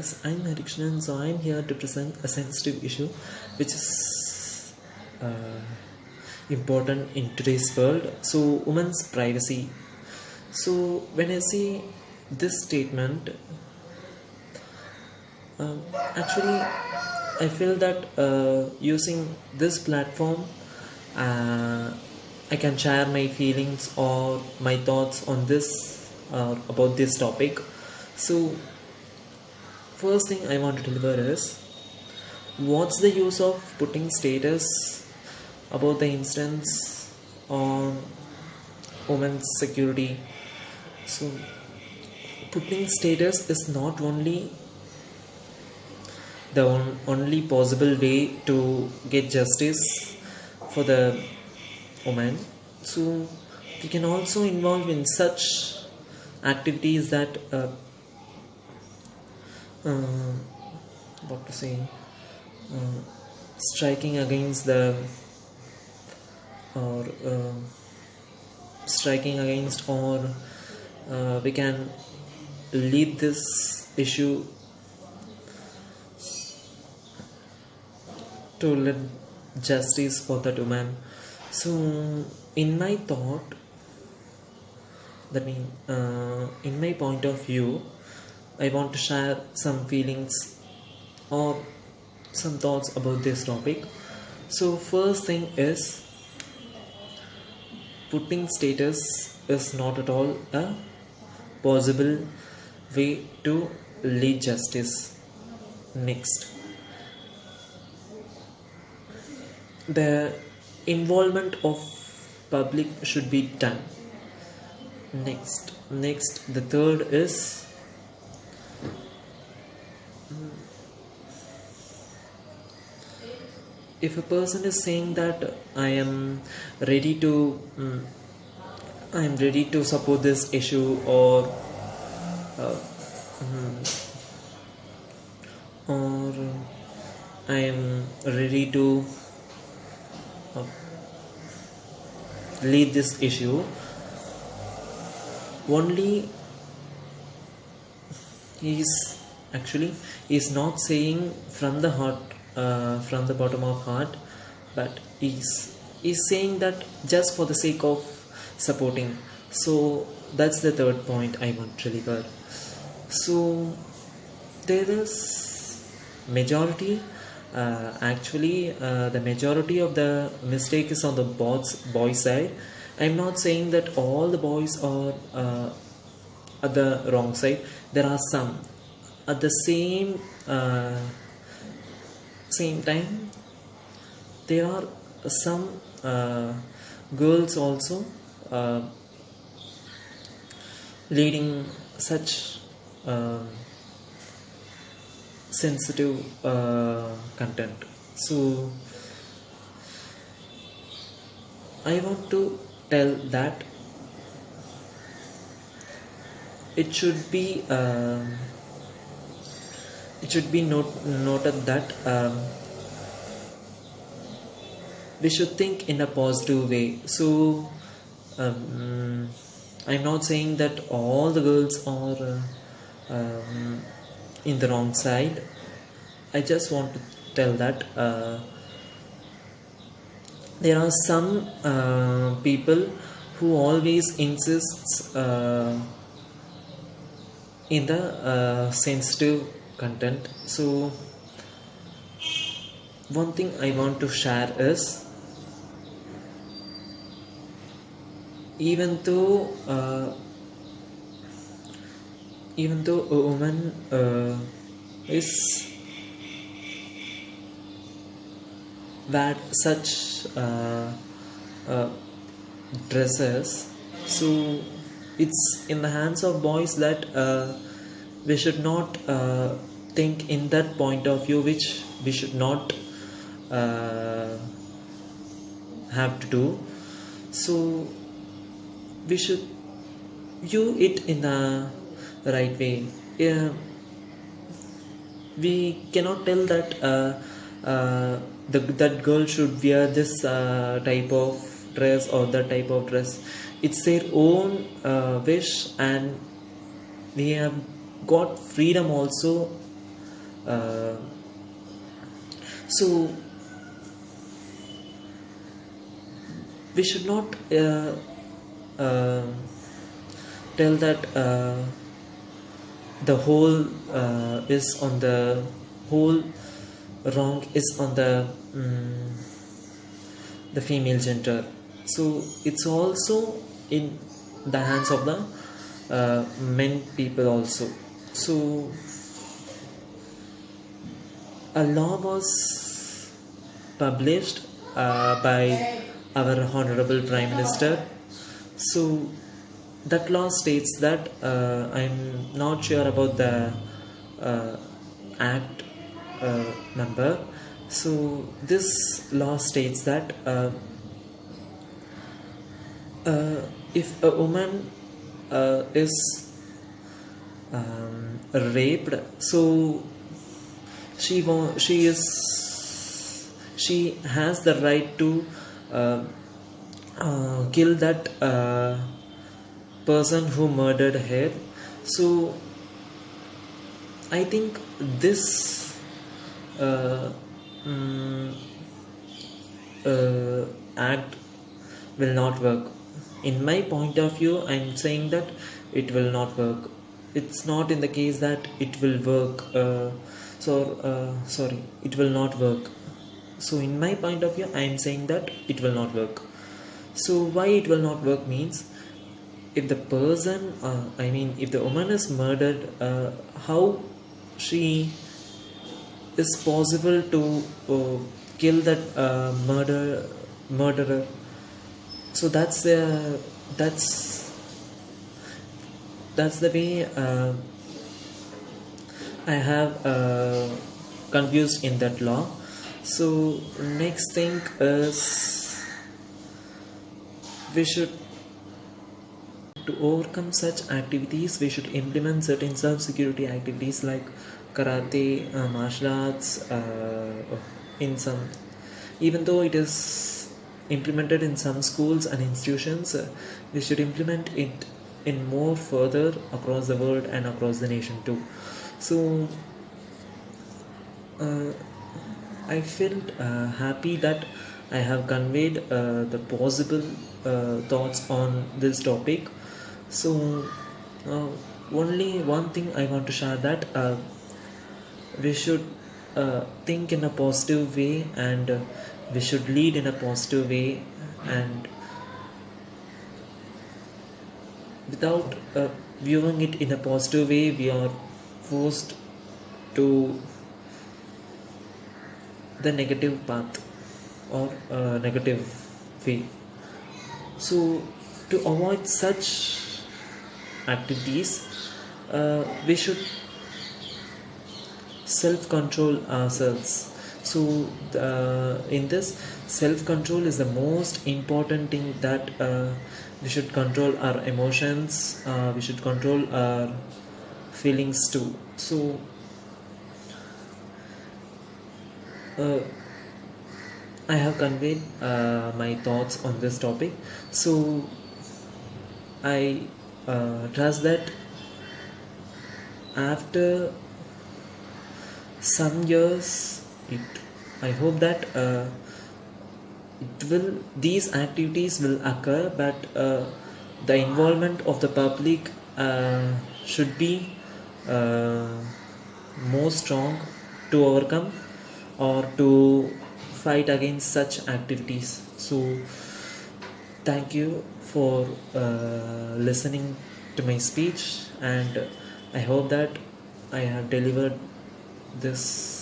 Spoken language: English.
guys, I'm Harikrishnan. So I'm here to present a sensitive issue which is important in today's world. So women's privacy. So when I see this statement, actually I feel that using this platform I can share my feelings or my thoughts on this about this topic. So first thing I want to deliver is, what's the use of putting status about the instance on women's security? So putting status is not only the only possible way to get justice for the woman. So we can also involve in such activities that what to say, striking against the or striking against, or we can lead this issue to let justice for that woman. So in my thought, that means in my point of view, I want to share some feelings or some thoughts about this topic. So first thing is, putting status is not at all a possible way to lead justice. Next, the involvement of public should be done. Next, the third is, if a person is saying that I am ready to support this issue, or I am ready to lead this issue, only he's not saying from the heart, from the bottom of heart, but he's saying that just for the sake of supporting. So that's the third point I want to deliver. So there is majority, the majority of the mistake is on the boy side. I'm not saying that all the boys are at the wrong side. There are some. At the same time, there are some girls also leading such sensitive content. So I want to tell that it should be noted that we should think in a positive way. So I'm not saying that all the girls are in the wrong side. I just want to tell that there are some people who always insists in the sensitive content. So one thing I want to share is, even though a woman is wear such dresses, so it's in the hands of boys that we should not think in that point of view, which we should not have to do. So we should view it in a right way. We cannot tell that that girl should wear this type of dress or that type of dress. It's their own wish, and we have got freedom also uh, so we should not uh, tell that the whole is on the whole wrong is on the female gender. So it's also in the hands of the men people also. So a law was published by our honorable prime minister. So that law states that I'm not sure about the act number. So this law states that if a woman is raped, so she has the right to kill that person who murdered her. So I think this act will not work. In my point of view, I'm saying that it will not work. It's not in the case that it will work. Sorry, it will not work. So in my point of view, I'm saying that it will not work. So why it will not work means, if the person, if the woman is murdered, how she is possible to kill that murderer? So that's the way I have confused in that law. So next thing is, we should, to overcome such activities, we should implement certain self-security activities like karate, martial arts, in some, even though it is implemented in some schools and institutions, we should implement it in more further across the world and across the nation too. So I felt happy that I have conveyed the possible thoughts on this topic. So only one thing I want to share, that we should think in a positive way, and we should lead in a positive way, and without viewing it in a positive way, we are forced to the negative path or negative way. So to avoid such activities, we should self-control ourselves. So in this, self-control is the most important thing, that we should control our emotions, we should control our feelings too. So I have conveyed my thoughts on this topic. So I trust that after some years, I hope that these activities will occur, but the involvement of the public should be more strong to overcome or to fight against such activities. So thank you for listening to my speech, and I hope that I have delivered this